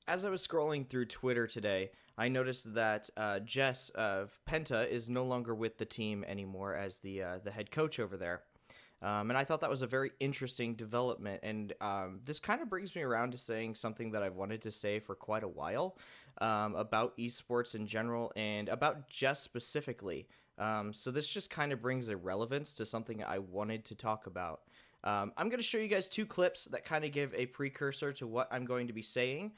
As I was scrolling through Twitter today, I noticed that Jess of Penta is no longer with the team anymore as the head coach over there. And I thought that was a very interesting development. And this kind of brings me around to saying something that I've wanted to say for quite a while about esports in general and about Jess specifically. So this just kind of brings a relevance to something I wanted to talk about. I'm going to show you guys two clips that kind of give a precursor to what I'm going to be saying.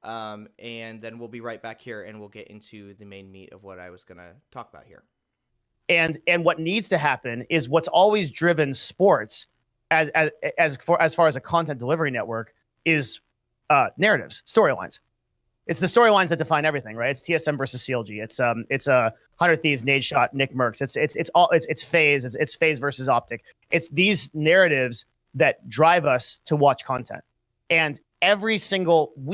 And then we'll be right back here and we'll get into the main meat of what I was going to talk about here. And what needs to happen is what's always driven sports as far as a content delivery network is narratives, storylines. It's the storylines that define everything, right? It's TSM versus CLG. It's 100 Thieves, Nade Shot, Nick Mercs. It's FaZe. It's FaZe versus Optic. It's these narratives that drive us to watch content. And we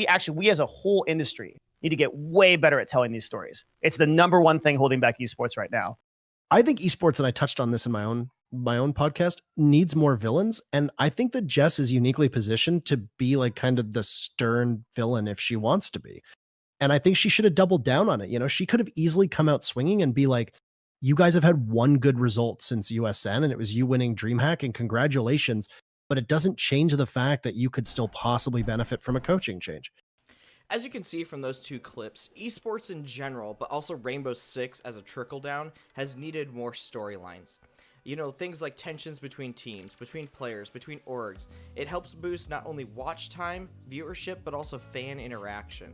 as a whole industry need to get way better at telling these stories. It's the number one thing holding back esports right now. I think esports, and I touched on this in my own podcast, needs more villains. And I think that Jess is uniquely positioned to be like kind of the stern villain if she wants to be. And I think she should have doubled down on it. You know, she could have easily come out swinging and be like, you guys have had one good result since USN, and it was you winning DreamHack, and congratulations. But it doesn't change the fact that you could still possibly benefit from a coaching change. As you can see from those two clips, esports in general, but also Rainbow Six as a trickle-down, has needed more storylines. You know, things like tensions between teams, between players, between orgs. It helps boost not only watch time, viewership, but also fan interaction.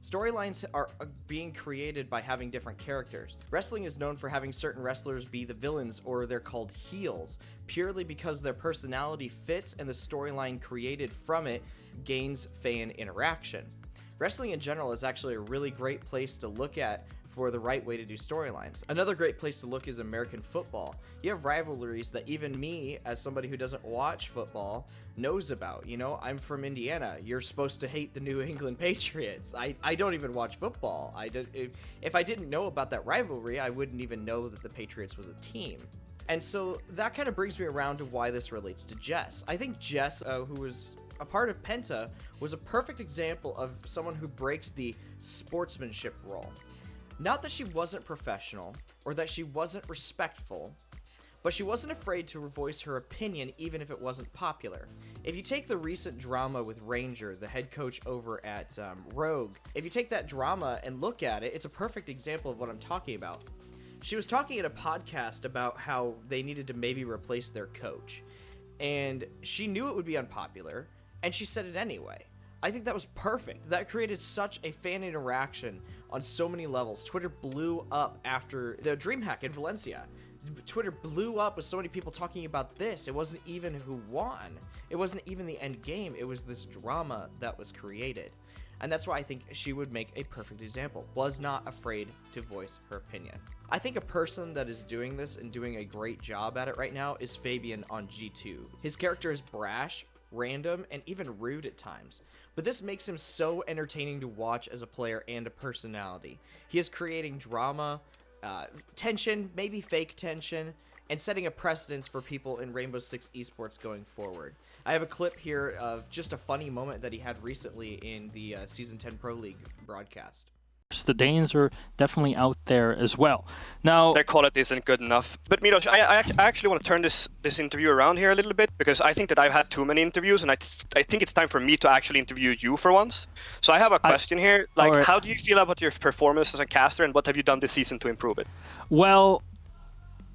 Storylines are being created by having different characters. Wrestling is known for having certain wrestlers be the villains, or they're called heels, purely because their personality fits and the storyline created from it gains fan interaction. Wrestling in general is actually a really great place to look at for the right way to do storylines. Another great place to look is American football. You have rivalries that even me, as somebody who doesn't watch football, knows about. You know, I'm from Indiana. You're supposed to hate the New England Patriots. I don't even watch football. If I didn't know about that rivalry, I wouldn't even know that the Patriots was a team. And so that kind of brings me around to why this relates to Jess. I think Jess, who was a part of Penta, was a perfect example of someone who breaks the sportsmanship role. Not that she wasn't professional or that she wasn't respectful, but she wasn't afraid to voice her opinion even if it wasn't popular. If you take the recent drama with Ranger, the head coach over at Rogue, if you take that drama and look at it, it's a perfect example of what I'm talking about. She was talking in a podcast about how they needed to maybe replace their coach, and she knew it would be unpopular, and she said it anyway. I think that was perfect. That created such a fan interaction on so many levels. Twitter blew up after the DreamHack in Valencia. Twitter blew up with so many people talking about this. It wasn't even who won. It wasn't even the end game. It was this drama that was created. And that's why I think she would make a perfect example. Was not afraid to voice her opinion. I think a person that is doing this and doing a great job at it right now is Fabien on G2. His character is brash, random, and even rude at times, but this makes him so entertaining to watch as a player and a personality. He is creating drama, tension, maybe fake tension, and setting a precedence for people in Rainbow Six Esports going forward. I have a clip here of just a funny moment that he had recently in the Season 10 Pro League broadcast. The Danes are definitely out there as well. Now, their quality isn't good enough. But Milos, I actually want to turn this interview around here a little bit, because I think that I've had too many interviews, and I think it's time for me to actually interview you for once. So I have a question here. Like, right. How do you feel about your performance as a caster, and what have you done this season to improve it? Well,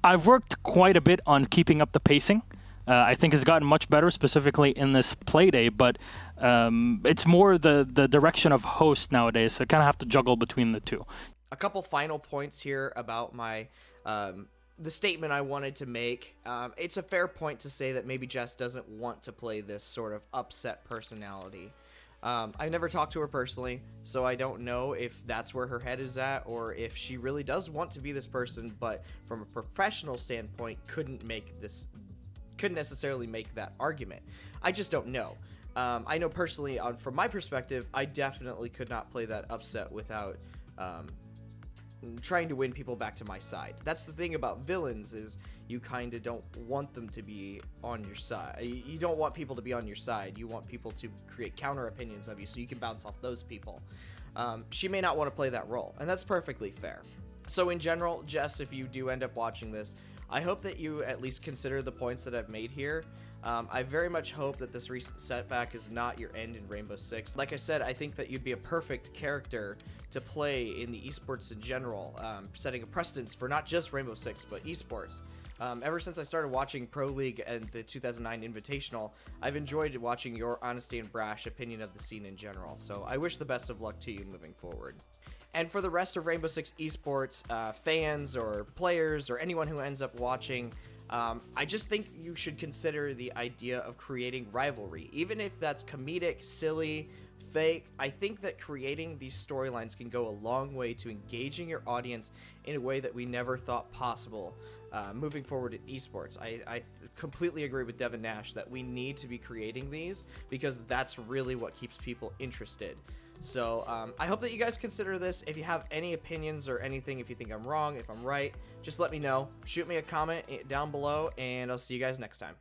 I've worked quite a bit on keeping up the pacing. I think it's gotten much better, specifically in this play day, but it's more the direction of host nowadays, so I kind of have to juggle between the two. A couple final points here about my the statement I wanted to make. It's a fair point to say that maybe Jess doesn't want to play this sort of upset personality. I've never talked to her personally, so I don't know if that's where her head is at, or if she really does want to be this person, but from a professional standpoint couldn't necessarily make that argument. I just don't know. I know personally, from my perspective, I definitely could not play that upset without trying to win people back to my side. That's the thing about villains, is you kind of don't want them to be on your side. You don't want people to be on your side. You want people to create counter opinions of you so you can bounce off those people. She may not want to play that role, and that's perfectly fair. So in general, Jess, if you do end up watching this, I hope that you at least consider the points that I've made here. I very much hope that this recent setback is not your end in Rainbow Six. Like I said, I think that you'd be a perfect character to play in the esports in general, setting a precedence for not just Rainbow Six, but esports. Ever since I started watching Pro League and the 2009 Invitational, I've enjoyed watching your honesty and brash opinion of the scene in general, so I wish the best of luck to you moving forward. And for the rest of Rainbow Six Esports fans or players or anyone who ends up watching, I just think you should consider the idea of creating rivalry. Even if that's comedic, silly, fake, I think that creating these storylines can go a long way to engaging your audience in a way that we never thought possible moving forward in esports. I completely agree with Devin Nash that we need to be creating these because that's really what keeps people interested. So I hope that you guys consider this. If you have any opinions or anything, if you think I'm wrong, if I'm right, just let me know. Shoot me a comment down below, and I'll see you guys next time.